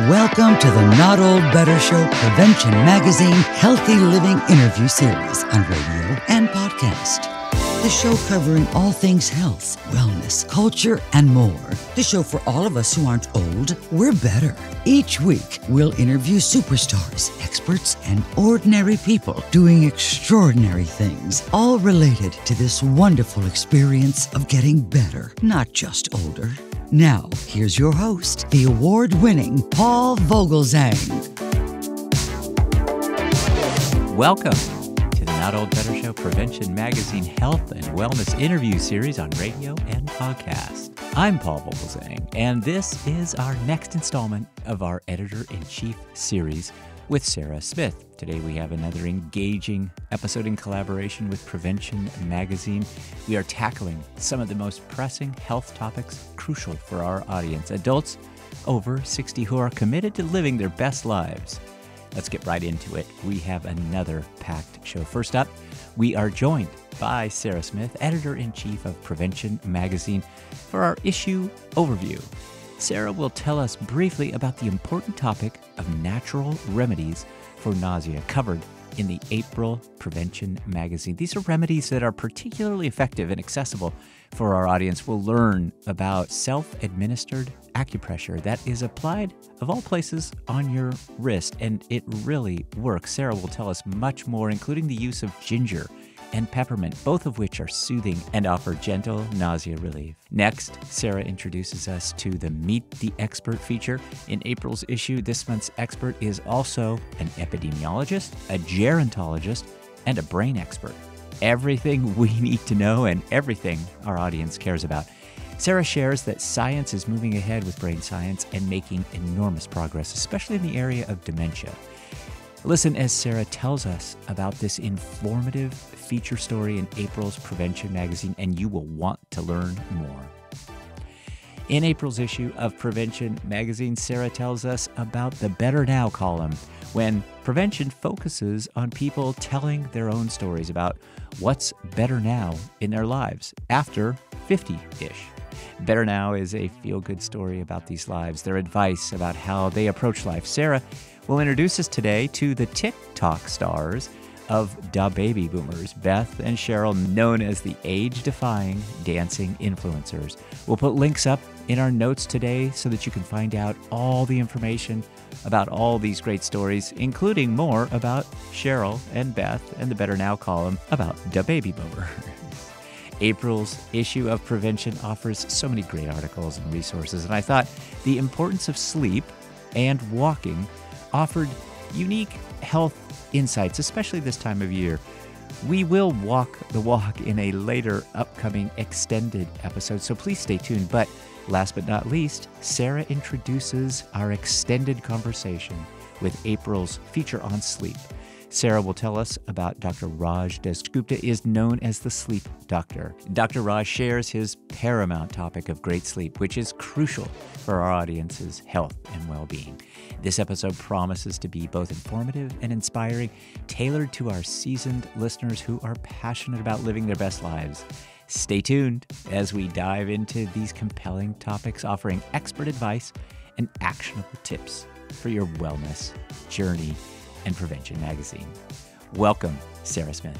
Welcome to the Not Old Better Show Prevention Magazine Healthy Living interview series on radio and podcast. The show covering all things health, wellness, culture, and more. The show for all of us who aren't old, we're better. Each week, we'll interview superstars, experts, and ordinary people doing extraordinary things, all related to this wonderful experience of getting better, not just older. Now, here's your host, the award-winning Paul Vogelzang. Welcome to the Not Old Better Show Prevention Magazine Health and Wellness interview series on radio and podcast. I'm Paul Vogelzang, and this is our next installment of our Editor-in-Chief series with Sarah Smith. Today we have another engaging episode in collaboration with Prevention Magazine. We are tackling some of the most pressing health topics crucial for our audience, adults over 60 who are committed to living their best lives. Let's get right into it. We have another packed show. First up, we are joined by Sarah Smith, Editor-in-Chief of Prevention Magazine, for our issue overview. Sarah will tell us briefly about the important topic of natural remedies for nausea covered in the April Prevention Magazine. These are remedies that are particularly effective and accessible for our audience. We'll learn about self-administered accupressure that is applied, of all places, on your wrist, and it really works. Sarah will tell us much more, including the use of ginger and peppermint, both of which are soothing and offer gentle nausea relief. Next, Sarah introduces us to the Meet the Expert feature. In April's issue, this month's expert is also an epidemiologist, a gerontologist, and a brain expert. Everything we need to know and everything our audience cares about. Sarah shares that science is moving ahead with brain science and making enormous progress, especially in the area of dementia. Listen as Sarah tells us about this informative feature story in April's Prevention Magazine, and you will want to learn more. In April's issue of Prevention Magazine, Sarah tells us about the Better Now column, when prevention focuses on people telling their own stories about what's better now in their lives after 50-ish. Better Now is a feel-good story about these lives, their advice about how they approach life. Sarah will introduce us today to the TikTok stars of Da Baby Boomers, Beth and Cheryl, known as the age-defying dancing influencers. We'll put links up in our notes today so that you can find out all the information about all these great stories, including more about Cheryl and Beth and the Better Now column about Da Baby Boomers. April's issue of Prevention offers so many great articles and resources, and I thought the importance of sleep and walking offered unique health insights, especially this time of year. We will walk the walk in a later upcoming extended episode, so please stay tuned. But last but not least, Sarah introduces our extended conversation with April's feature on sleep. Sarah will tell us about Dr. Raj Dasgupta, is known as the Sleep Doctor. Dr. Raj shares his paramount topic of great sleep, which is crucial for our audience's health and well-being. This episode promises to be both informative and inspiring, tailored to our seasoned listeners who are passionate about living their best lives. Stay tuned as we dive into these compelling topics, offering expert advice and actionable tips for your wellness journey and Prevention Magazine. Welcome, Sarah Smith.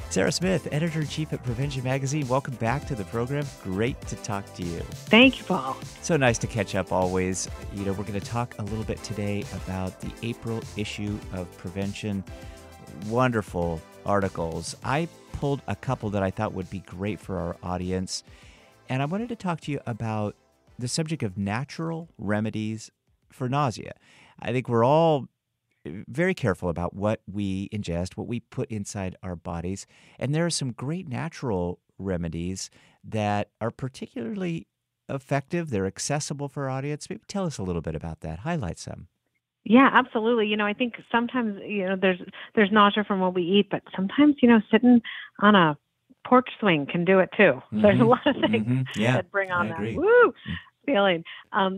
Sarah Smith, Editor-in-Chief at Prevention Magazine, welcome back to the program. Great to talk to you. Thank you, Paul. So nice to catch up always. You know, we're going to talk a little bit today about the April issue of Prevention. Wonderful articles. I pulled a couple that I thought would be great for our audience, and I wanted to talk to you about the subject of natural remedies for nausea. I think we're all very careful about what we ingest, what we put inside our bodies. And there are some great natural remedies that are particularly effective. They're accessible for our audience. Maybe tell us a little bit about that. Highlight some. Yeah, absolutely. You know, I think sometimes, there's nausea from what we eat, but sometimes, sitting on a porch swing can do it too. Mm-hmm. There's a lot of things that bring on that. Woo! feeling.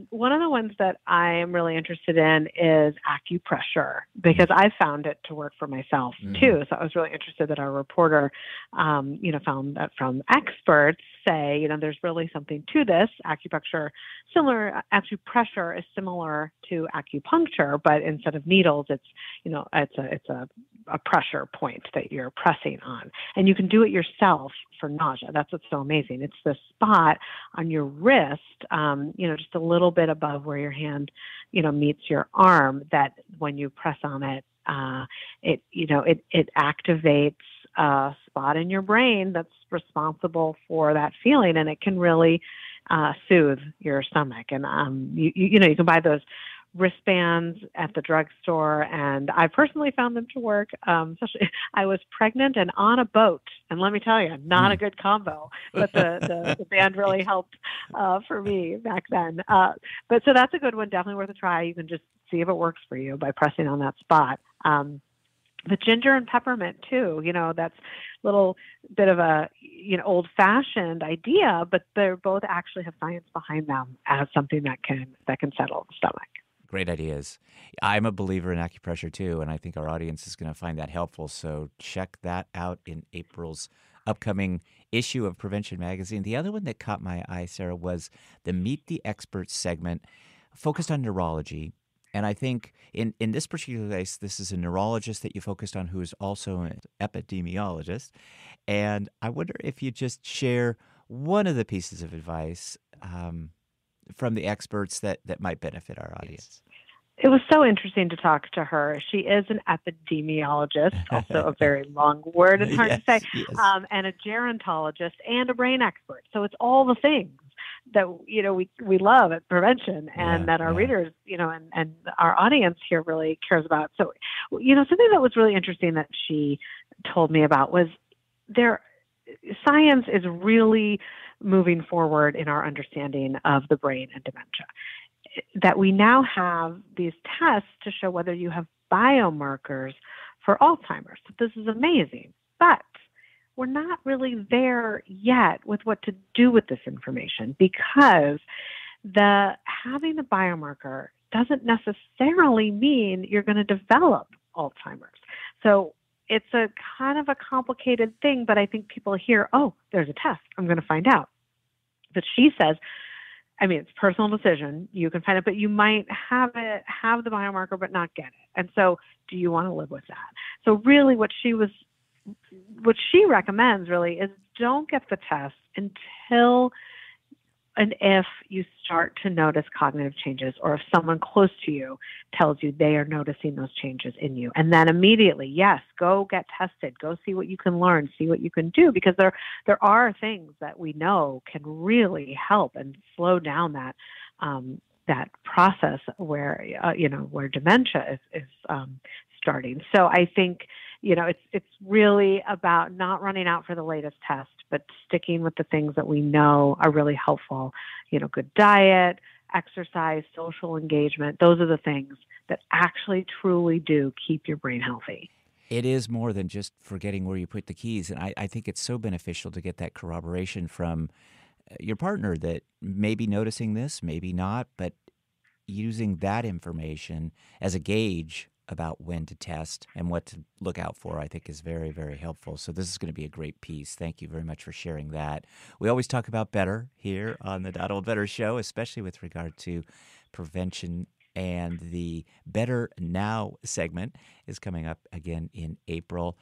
One of the ones that I am really interested in is acupressure, because I found it to work for myself too. So I was really interested that our reporter, found that from experts say, there's really something to this. Acupressure is similar to acupuncture, but instead of needles, it's a pressure point that you're pressing on, and you can do it yourself for nausea. That's what's so amazing. It's the spot on your wrist, just a little bit above where your hand, meets your arm, that when you press on it, it activates a spot in your brain that's responsible for that feeling, and it can really soothe your stomach. And you can buy those wristbands at the drugstore, and I personally found them to work. Especially, I was pregnant and on a boat, and let me tell you, not a good combo. But the band really helped for me back then. But so that's a good one, definitely worth a try. You can just see if it works for you by pressing on that spot. The ginger and peppermint too, that's a little bit of a, old-fashioned idea, but they both actually have science behind them as something that can settle the stomach. Great ideas. I'm a believer in acupressure too, and I think our audience is going to find that helpful. So check that out in April's upcoming issue of Prevention Magazine. The other one that caught my eye, Sarah, was the Meet the Experts segment focused on neurology. And I think in this particular case, this is a neurologist that you focused on who is also an epidemiologist. And I wonder if you just share one of the pieces of advice from the experts that might benefit our audience. It was so interesting to talk to her. She is an epidemiologist, also a very long word and hard to say, and a gerontologist and a brain expert. So it's all the things that we love at prevention, and that our readers, and our audience here really cares about. So, something that was really interesting that she told me about was science is really moving forward in our understanding of the brain and dementia. That we now have these tests to show whether you have biomarkers for Alzheimer's. So this is amazing, but we're not really there yet with what to do with this information, because having the biomarker doesn't necessarily mean you're going to develop Alzheimer's. So it's a kind of a complicated thing, but I think people hear, oh, there's a test, I'm going to find out. But she says, it's a personal decision. You can find it, but you might have the biomarker, but not get it. And so do you want to live with that? So really what she recommends really is don't get the test until and if you start to notice cognitive changes, or if someone close to you tells you they are noticing those changes in you. And then immediately, yes, go get tested, go see what you can learn, see what you can do, because there are things that we know can really help and slow down that process where dementia is starting. So I think, it's really about not running out for the latest test, but sticking with the things that we know are really helpful. Good diet, exercise, social engagement. Those are the things that actually truly do keep your brain healthy. It is more than just forgetting where you put the keys. And I think it's so beneficial to get that corroboration from your partner that may be noticing this, maybe not, but using that information as a gauge about when to test and what to look out for, I think is very, very helpful. So this is going to be a great piece. Thank you very much for sharing that. We always talk about better here on the Not Old Better Show, especially with regard to prevention, and the Better Now segment is coming up again in April.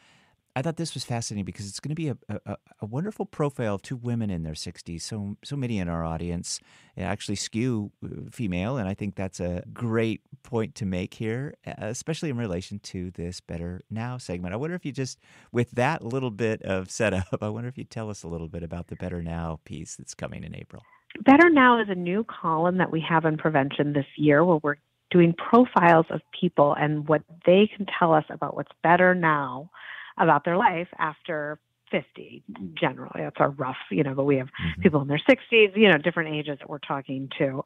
I thought this was fascinating because it's going to be a wonderful profile of two women in their 60s. So many in our audience actually skew female, and I think that's a great point to make here, especially in relation to this Better Now segment. I wonder if you just, with that little bit of setup, I wonder if you tell us a little bit about the Better Now piece that's coming in April. Better Now is a new column that we have in prevention this year, where we're doing profiles of people and what they can tell us about what's better now about their life after 50, generally. That's our rough, but we have people in their 60s, different ages that we're talking to.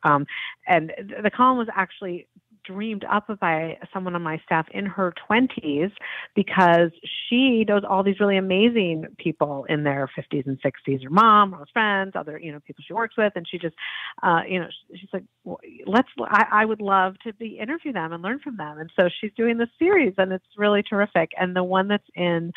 And the column was actually dreamed up by someone on my staff in her 20s because she knows all these really amazing people in their 50s and 60s, her mom, her friends, other, people she works with. And she just, she's like, well, I would love to interview them and learn from them. And so she's doing this series, and it's really terrific. And the one that's in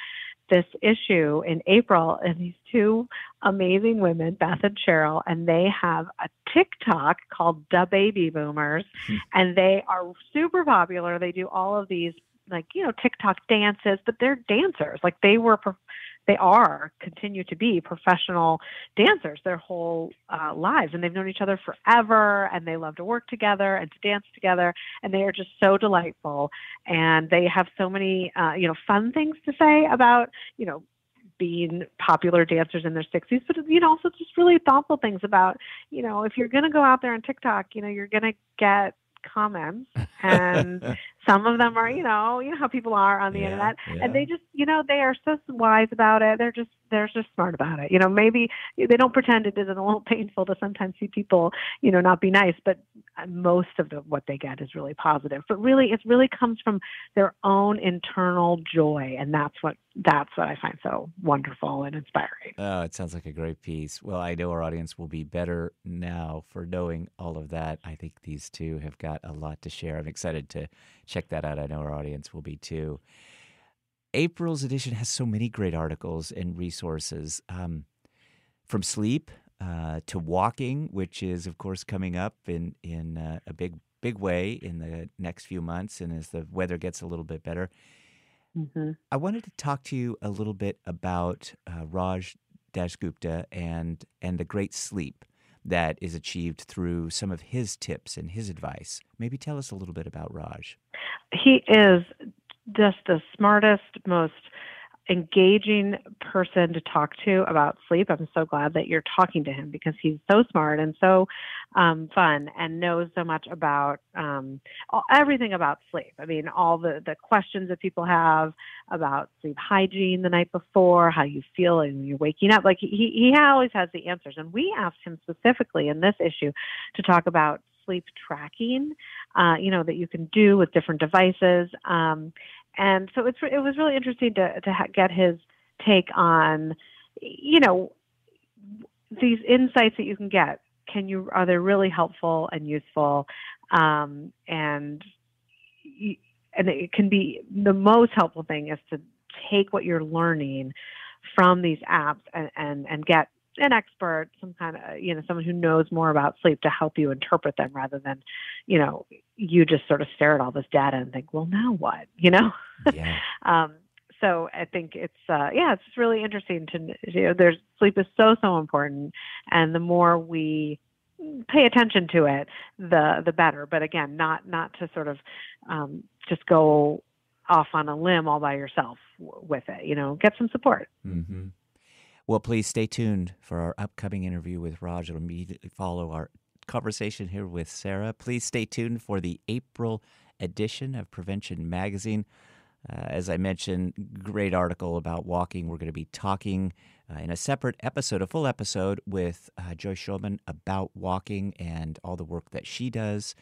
this issue in April, and these two amazing women, Beth and Cheryl, and they have a TikTok called Da Baby Boomers, and they are super popular. They do all of these TikTok dances, but they're dancers. Like continue to be professional dancers their whole lives, and they've known each other forever, and they love to work together and to dance together, and they are just so delightful, and they have so many fun things to say about being popular dancers in their 60s, but also just really thoughtful things about if you're going to go out there on TikTok, you're going to get comments, and some of them are, how people are on the internet, and they just, they are so wise about it. They're just smart about it. Maybe they don't pretend it isn't a little painful to sometimes see people, not be nice, but most of what they get is really positive. But really, it really comes from their own internal joy, and that's what I find so wonderful and inspiring. Oh, it sounds like a great piece. Well, I know our audience will be better now for knowing all of that. I think these two have got a lot to share. I'm excited to check that out. I know our audience will be too. April's edition has so many great articles and resources, from sleep to walking, which is, of course, coming up in a big way in the next few months, and as the weather gets a little bit better. Mm-hmm. I wanted to talk to you a little bit about Raj Dasgupta and the great sleep that is achieved through some of his tips and his advice. Maybe tell us a little bit about Raj. He is just the smartest, most engaging person to talk to about sleep. I'm so glad that you're talking to him because he's so smart and so fun and knows so much about everything about sleep. I mean, all the questions that people have about sleep hygiene the night before, how you feel when you're waking up. Like he always has the answers. And we asked him specifically in this issue to talk about sleep tracking, that you can do with different devices. And so it was really interesting to get his take on, these insights that you can get. Are they really helpful and useful? And it can be, the most helpful thing is to take what you're learning from these apps and get an expert, some kind of, someone who knows more about sleep to help you interpret them rather than, you just sort of stare at all this data and think, well, now what, Yeah. So I think it's really interesting to, sleep is so important. And the more we pay attention to it, the better. But again, not to sort of just go off on a limb all by yourself with it, get some support. Mm-hmm. Well, please stay tuned for our upcoming interview with Raj. It'll immediately follow our conversation here with Sarah. Please stay tuned for the April edition of Prevention Magazine. As I mentioned, great article about walking. We're going to be talking in a separate episode, a full episode, with Joyce Schulman about walking and all the work that she does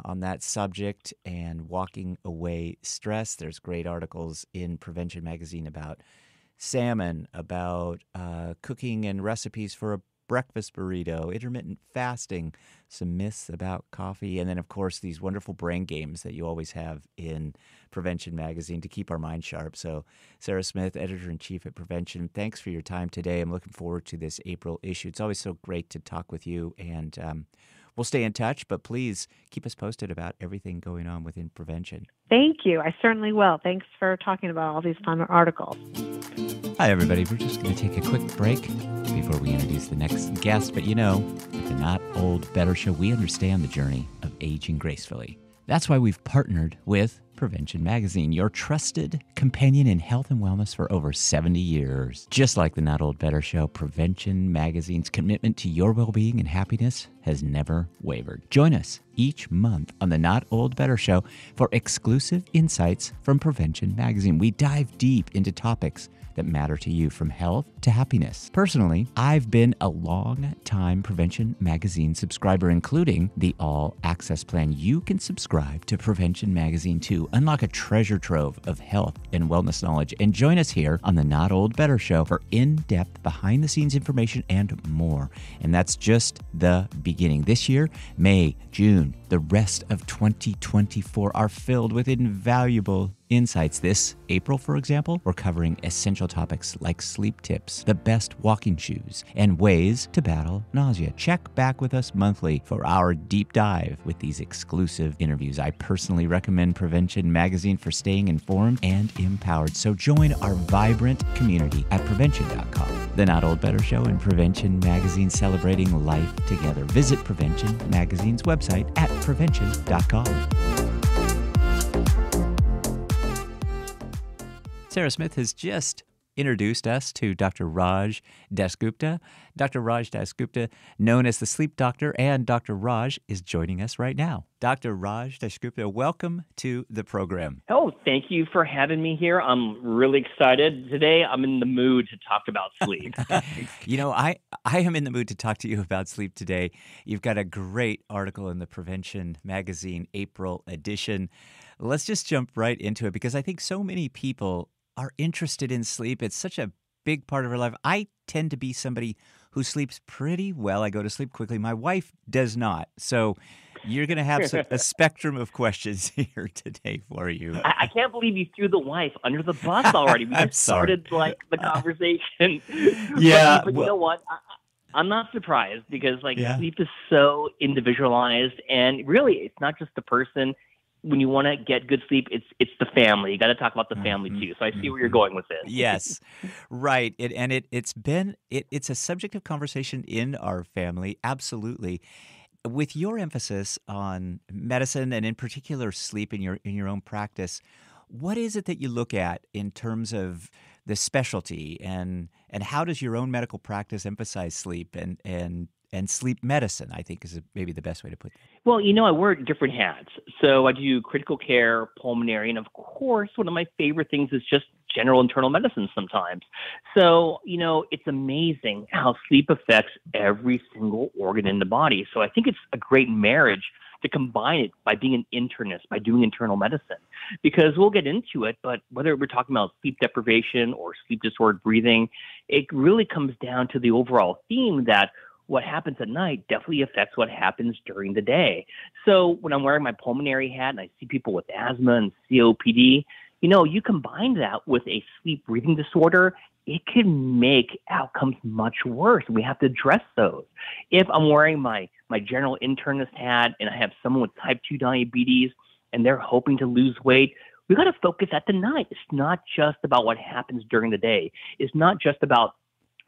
on that subject and walking away stress. There's great articles in Prevention Magazine about salmon, about cooking and recipes for a breakfast burrito, intermittent fasting, some myths about coffee, and then, of course, these wonderful brain games that you always have in Prevention Magazine to keep our mind sharp. So, Sarah Smith, Editor-in-Chief at Prevention, thanks for your time today. I'm looking forward to this April issue. It's always so great to talk with you, and we'll stay in touch, but please keep us posted about everything going on within Prevention. Thank you. I certainly will. Thanks for talking about all these fun articles. Hi, everybody. We're just going to take a quick break before we introduce the next guest. But at the Not Old Better Show, we understand the journey of aging gracefully. That's why we've partnered with Prevention Magazine, your trusted companion in health and wellness for over 70 years. Just like the Not Old Better Show, Prevention Magazine's commitment to your well-being and happiness has never wavered. Join us each month on the Not Old Better Show for exclusive insights from Prevention Magazine. We dive deep into topics that matter to you, from health to happiness. Personally, I've been a long-time Prevention Magazine subscriber, including the All Access plan. You can subscribe to Prevention Magazine too. Unlock a treasure trove of health and wellness knowledge, and join us here on the Not Old Better Show for in-depth behind-the-scenes information and more. And that's just the beginning. This year, May, June, the rest of 2024 are filled with invaluable insights. This April, for example, we're covering essential topics like sleep tips, the best walking shoes, and ways to battle nausea. Check back with us monthly for our deep dive with these exclusive interviews. I personally recommend Prevention Magazine for staying informed and empowered. So join our vibrant community at prevention.com. The Not Old Better Show and Prevention Magazine, celebrating life together. Visit Prevention Magazine's website at prevention.com. Sarah Smith has just introduced us to Dr. Raj Dasgupta. Dr. Raj Dasgupta, known as the Sleep Doctor, and Dr. Raj is joining us right now. Dr. Raj Dasgupta, welcome to the program. Oh, thank you for having me here. I'm really excited. Today, I'm in the mood to talk about sleep. You know, I am in the mood to talk to you about sleep today. You've got a great article in the Prevention Magazine April edition. Let's just jump right into it, because I think so many people are interested in sleep. It's such a big part of our life. I tend to be somebody who sleeps pretty well. I go to sleep quickly. My wife does not. So you're going to have a spectrum of questions here today for you. I can't believe you threw the wife under the bus already. We just started the conversation. Yeah. But you know what? I'm not surprised, because sleep is so individualized, and really it's not just the person. When you want to get good sleep, it's the family. You got to talk about the family too. So I see where you're going with this. Yes, right. It's a subject of conversation in our family. Absolutely. With your emphasis on medicine and in particular sleep in your own practice, what is it that you look at in terms of the specialty, and how does your own medical practice emphasize sleep and sleep medicine, I think, is maybe the best way to put it. Well, I wear different hats. So I do critical care, pulmonary, and of course, one of my favorite things is just general internal medicine sometimes. So, it's amazing how sleep affects every single organ in the body. So I think it's a great marriage to combine it by being an internist, by doing internal medicine, because we'll get into it. But whether we're talking about sleep deprivation or sleep disordered breathing, it really comes down to the overall theme that what happens at night definitely affects what happens during the day. So when I'm wearing my pulmonary hat and I see people with asthma and COPD, you combine that with a sleep breathing disorder, it can make outcomes much worse. We have to address those. If I'm wearing my general internist hat and I have someone with type 2 diabetes and they're hoping to lose weight, we got to focus at the night. It's not just about what happens during the day. It's not just about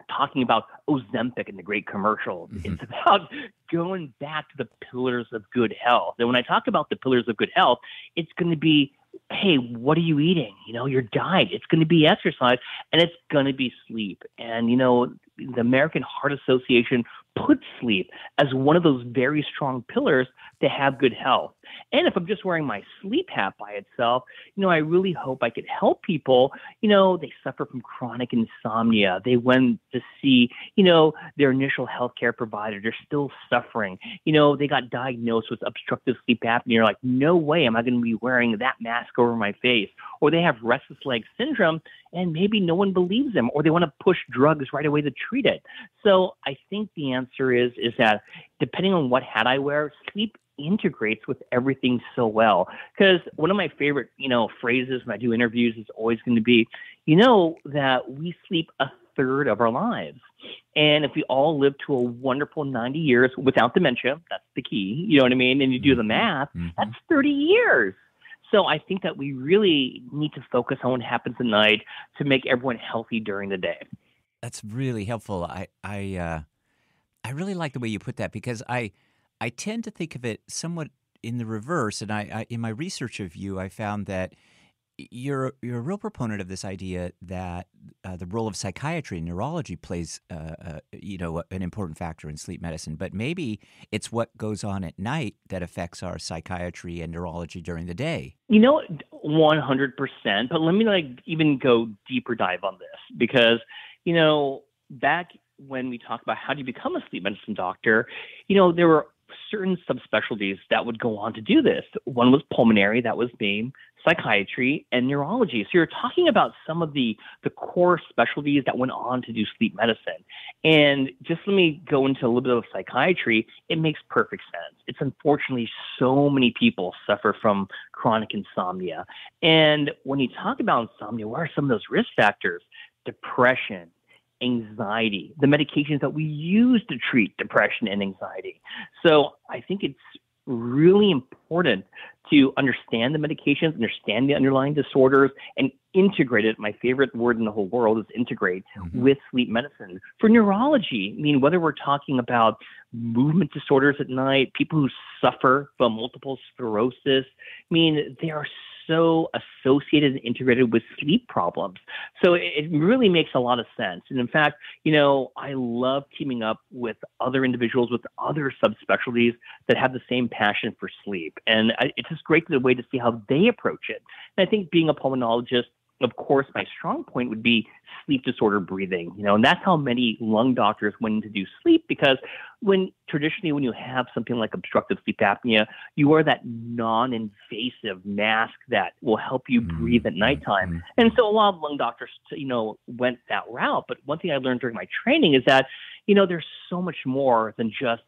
talking about Ozempic in the great commercials. Mm-hmm. It's about going back to the pillars of good health. And when I talk about the pillars of good health, it's going to be, hey, what are you eating? Your diet. It's going to be exercise, and it's going to be sleep. And, the American Heart Association puts sleep as one of those very strong pillars to have good health. And if I'm just wearing my sleep hat by itself, I really hope I could help people. They suffer from chronic insomnia. They went to see, their initial healthcare provider. They're still suffering. They got diagnosed with obstructive sleep apnea. You're like, no way am I going to be wearing that mask over my face. Or they have restless leg syndrome, and maybe no one believes them, or they want to push drugs right away to treat it. So I think the answer is that depending on what hat I wear, sleep integrates with everything so well. Because one of my favorite, phrases when I do interviews is always going to be, that we sleep a third of our lives. And if we all live to a wonderful 90 years without dementia, that's the key, you know what I mean? And you do the math, that's 30 years. So I think that we really need to focus on what happens at night to make everyone healthy during the day. That's really helpful. I really like the way you put that, because I tend to think of it somewhat in the reverse. And I in my research of you, I found that you're a real proponent of this idea that the role of psychiatry and neurology plays an important factor in sleep medicine. But maybe it's what goes on at night that affects our psychiatry and neurology during the day. 100%. But let me even go deeper dive on this because, back when we talk about how do you become a sleep medicine doctor, there were certain subspecialties that would go on to do this. One was pulmonary, that was me, psychiatry, and neurology. So you're talking about some of the core specialties that went on to do sleep medicine. And just let me go into a little bit of psychiatry. It makes perfect sense. It's unfortunately so many people suffer from chronic insomnia. And when you talk about insomnia, what are some of those risk factors? Depression, anxiety, the medications that we use to treat depression and anxiety. So I think it's really important to understand the medications, understand the underlying disorders, and integrate it. My favorite word in the whole world is integrate with sleep medicine. For neurology, whether we're talking about movement disorders at night, people who suffer from multiple sclerosis, they are so associated and integrated with sleep problems. So it really makes a lot of sense. And in fact, I love teaming up with other individuals with other subspecialties that have the same passion for sleep. And it's just great the way to see how they approach it. And I think being a pulmonologist, of course, my strong point would be sleep disorder breathing, and that's how many lung doctors went in to do sleep, because traditionally when you have something like obstructive sleep apnea, you wear that non-invasive mask that will help you breathe at nighttime. And so a lot of lung doctors, went that route. But one thing I learned during my training is that, there's so much more than just,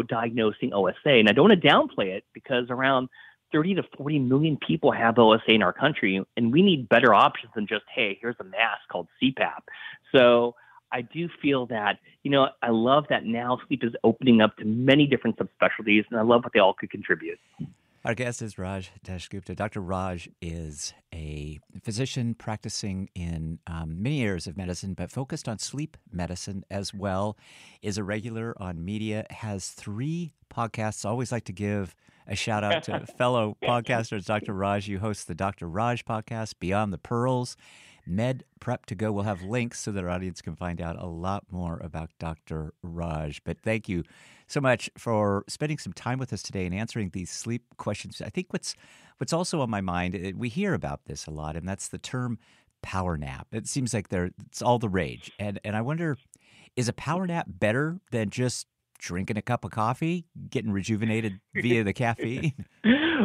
diagnosing OSA. And I don't want to downplay it, because around 30 to 40 million people have OSA in our country, and we need better options than just, hey, here's a mask called CPAP. So I do feel that, I love that now sleep is opening up to many different subspecialties, and I love what they all could contribute. Our guest is Raj Dasgupta. Dr. Raj is a physician practicing in many areas of medicine, but focused on sleep medicine as well, is a regular on media, has 3 podcasts. I always like to give a shout out to fellow podcasters. Dr. Raj, you host the Dr. Raj podcast, Beyond the Pearls, Med Prep to Go. We'll have links so that our audience can find out a lot more about Dr. Raj. But thank you so much for spending some time with us today and answering these sleep questions. I think what's also on my mind, we hear about this a lot, and that's the term power nap. It seems like it's all the rage. And I wonder, is a power nap better than just drinking a cup of coffee, getting rejuvenated via the caffeine?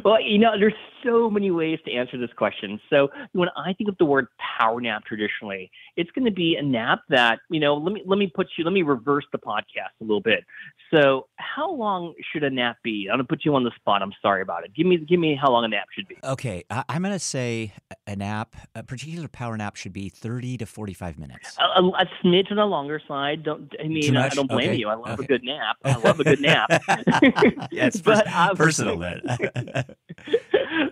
Well, there's so many ways to answer this question. So when I think of the word power nap traditionally, it's going to be a nap that, let me reverse the podcast a little bit. So how long should a nap be? I'm going to put you on the spot. I'm sorry about it. Give me how long a nap should be. Okay. I'm going to say a particular power nap should be 30 to 45 minutes. A smidge on the longer side. I don't blame you. I love a good nap. I love a good nap. Yeah, it's personal then.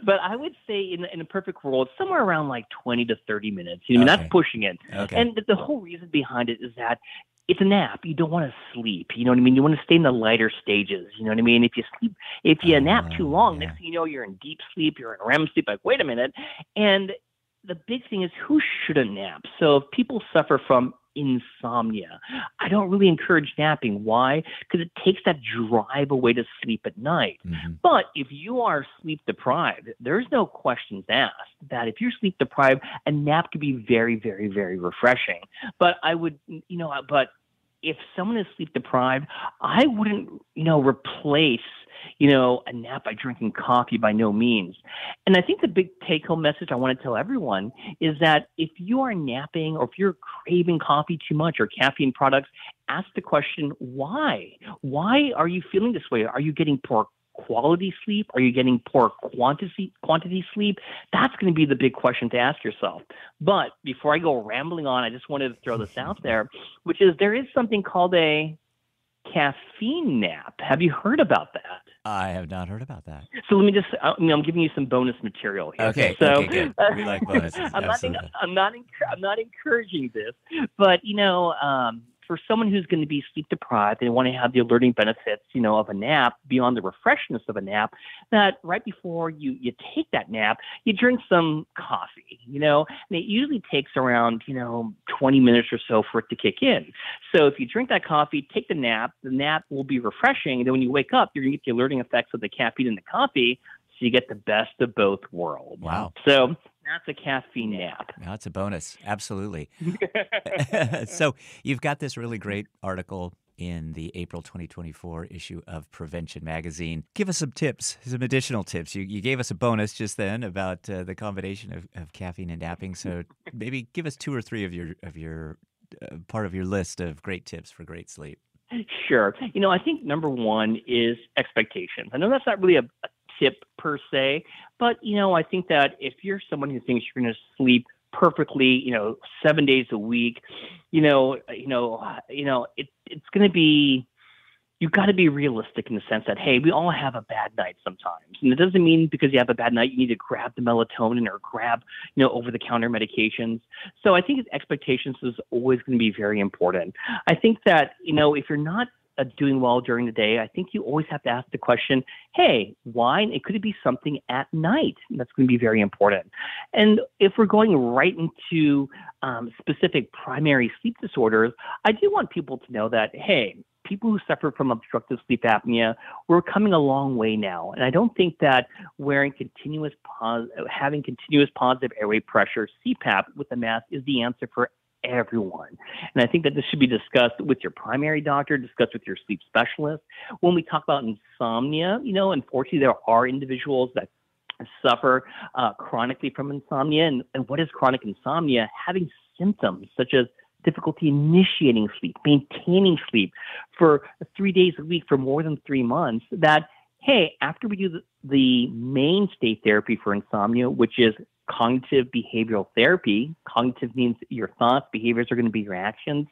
But I would say in a perfect world, somewhere around like 20 to 30 minutes. That's pushing it. Okay. And the whole reason behind it is that it's a nap. You don't want to sleep. You know what I mean? You want to stay in the lighter stages. You know what I mean? If you nap too long, next thing you know, you're in deep sleep, you're in REM sleep. Like, wait a minute. And the big thing is, who shouldn't nap? So if people suffer from insomnia, I don't really encourage napping. Why? Because it takes that drive away to sleep at night. But if you are sleep deprived, there's no questions asked that if you're sleep deprived, a nap could be very, very, very refreshing. But if someone is sleep deprived, I wouldn't, replace, a nap by drinking coffee, by no means. And I think the big take-home message I want to tell everyone is that if you are napping or if you're craving coffee too much or caffeine products, ask the question, why? Why are you feeling this way? Are you getting poor quality sleep? Are you getting poor quantity sleep? That's going to be the big question to ask yourself. But before I go rambling on, I just wanted to throw this out there, which is there is something called a caffeine nap. Have you heard about that? I have not heard about that. So let me just, I'm giving you some bonus material here. Okay, so, okay, good. We like bonuses. I'm not encouraging this, but, for someone who's going to be sleep deprived, they want to have the alerting benefits, of a nap beyond the refreshness of a nap, that right before you take that nap, you drink some coffee, and it usually takes around, 20 minutes or so for it to kick in. So if you drink that coffee, take the nap will be refreshing. And then when you wake up, you're going to get the alerting effects of the caffeine in the coffee. you get the best of both worlds. Wow. So that's a caffeine nap. That's a bonus. Absolutely. So you've got this really great article in the April 2024 issue of Prevention Magazine. Give us some tips, some additional tips. You gave us a bonus just then about the combination of caffeine and napping. So maybe give us 2 or 3 of your part of your list of great tips for great sleep. Sure. I think number one is expectations. I know that's not really a tip per se, but, I think that if you're someone who thinks you're going to sleep perfectly, 7 days a week, it's going to be, you've got to be realistic in the sense that, hey, we all have a bad night sometimes. And it doesn't mean because you have a bad night, you need to grab the melatonin or grab, over-the-counter medications. So I think expectations is always going to be very important. I think that, if you're not doing well during the day, I think you always have to ask the question, hey, why? And it could be something at night. That's going to be very important. And if we're going right into specific primary sleep disorders, I do want people to know that, hey, people who suffer from obstructive sleep apnea, we're coming a long way now. And I don't think that having continuous positive airway pressure, CPAP, with a mask is the answer for everyone. And I think that this should be discussed with your primary doctor, discussed with your sleep specialist. When we talk about insomnia, unfortunately, there are individuals that suffer chronically from insomnia. And what is chronic insomnia? Having symptoms such as difficulty initiating sleep, maintaining sleep for 3 days a week for more than 3 months, that, hey, after we do the mainstay therapy for insomnia, which is cognitive behavioral therapy. Cognitive means your thoughts, behaviors are going to be your actions.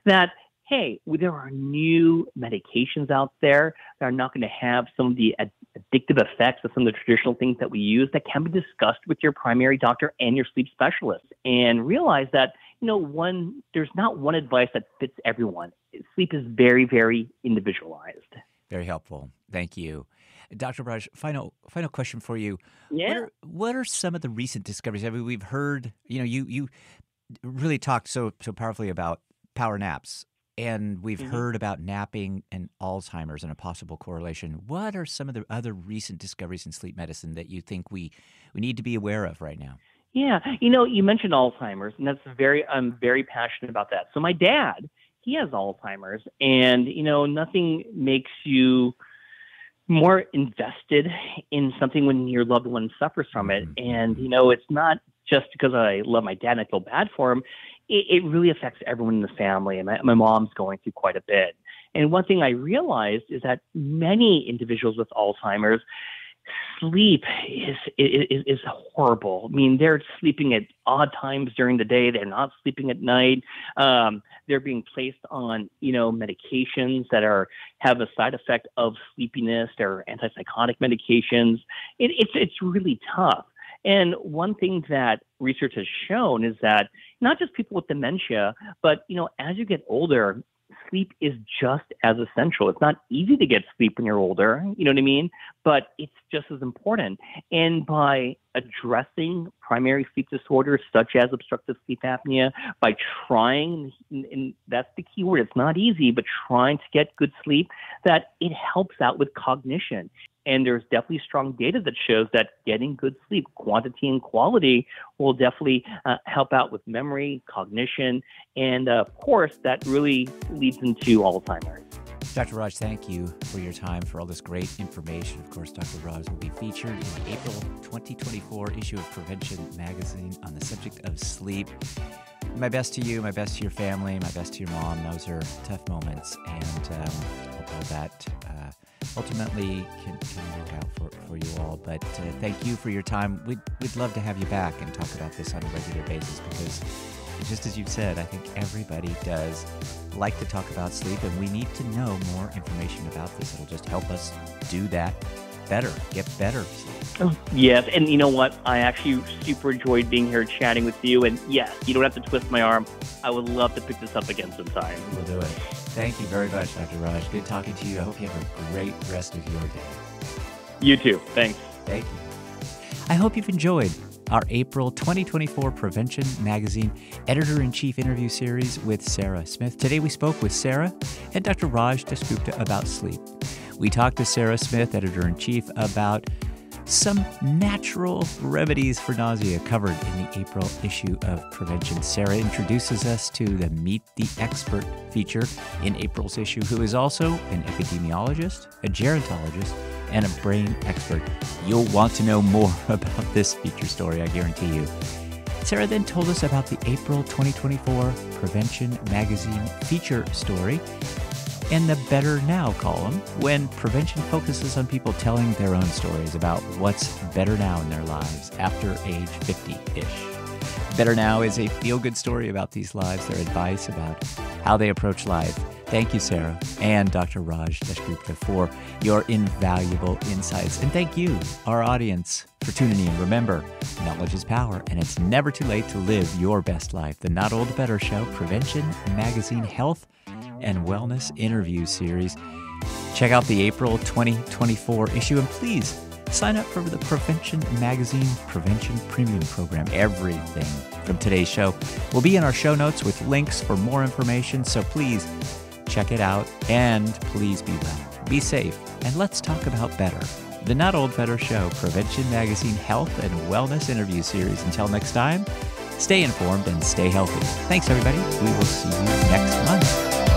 That, hey, there are new medications out there that are not going to have some of the addictive effects of some of the traditional things that we use, that can be discussed with your primary doctor and your sleep specialist. And realize that, there's not one advice that fits everyone. Sleep is very, very individualized. Very helpful. Thank you. Dr. Raj, final question for you. Yeah. What are some of the recent discoveries? I mean, we've heard, you really talked so powerfully about power naps, and we've heard about napping and Alzheimer's and a possible correlation. What are some of the other recent discoveries in sleep medicine that you think we need to be aware of right now? Yeah. You mentioned Alzheimer's, and I'm very passionate about that. So my dad, he has Alzheimer's, and, nothing makes you more invested in something when your loved one suffers from it. And, it's not just because I love my dad and I feel bad for him. It really affects everyone in the family. And my mom's going through quite a bit. And one thing I realized is that many individuals with Alzheimer's, sleep is horrible. I mean, they're sleeping at odd times during the day. They're not sleeping at night. They're being placed on, medications that have a side effect of sleepiness. They're antipsychotic medications. It's really tough. And one thing that research has shown is that not just people with dementia, but, as you get older, sleep is just as essential. It's not easy to get sleep when you're older, you know what I mean? But it's just as important. And by addressing primary sleep disorders such as obstructive sleep apnea, by trying, and that's the key word, it's not easy, but trying to get good sleep, that it helps out with cognition. And there's definitely strong data that shows that getting good sleep, quantity and quality, will definitely help out with memory, cognition, and of course, that really leads into Alzheimer's. Dr. Raj, thank you for your time, for all this great information. Of course, Dr. Raj will be featured in the April 2024 issue of Prevention Magazine on the subject of sleep. My best to you, my best to your family, my best to your mom. Those are tough moments, and hope all that ultimately can work out for you all. But thank you for your time. We'd love to have you back and talk about this on a regular basis, because just as you've said, I think everybody does like to talk about sleep, and we need to know more information about this. It'll just help us do that better, get better sleep. Yes, and you know what? I actually super enjoyed being here chatting with you, and yes, you don't have to twist my arm. I would love to pick this up again sometime. We'll do it. Thank you very much, Dr. Raj. Good talking to you. I hope you have a great rest of your day. You too. Thanks. Thank you. I hope you've enjoyed our April 2024 Prevention Magazine Editor-in-Chief interview series with Sarah Smith. Today we spoke with Sarah and Dr. Raj Dasgupta about sleep. We talked to Sarah Smith, Editor-in-Chief, about some natural remedies for nausea covered in the April issue of Prevention. Sarah introduces us to the Meet the Expert feature in April's issue, who is also an epidemiologist, a gerontologist, and a brain expert. You'll want to know more about this feature story, I guarantee you. Sarah then told us about the April 2024 Prevention Magazine feature story and the Better Now column, when prevention focuses on people telling their own stories about what's better now in their lives after age 50-ish. Better Now is a feel-good story about these lives, their advice about how they approach life. Thank you, Sarah, and Dr. Raj Deshgupta for your invaluable insights. And thank you, our audience, for tuning in. Remember, knowledge is power, and it's never too late to live your best life. The Not Old Better Show, Prevention Magazine Health and Wellness Interview Series. Check out the April 2024 issue, and please sign up for the Prevention Magazine Prevention Premium Program. Everything from today's show will be in our show notes with links for more information, so please check it out, and please be well, be safe, and let's talk about better. The Not Old Better Show, Prevention Magazine Health and Wellness Interview Series. Until next time, stay informed and stay healthy. Thanks, everybody. We will see you next month.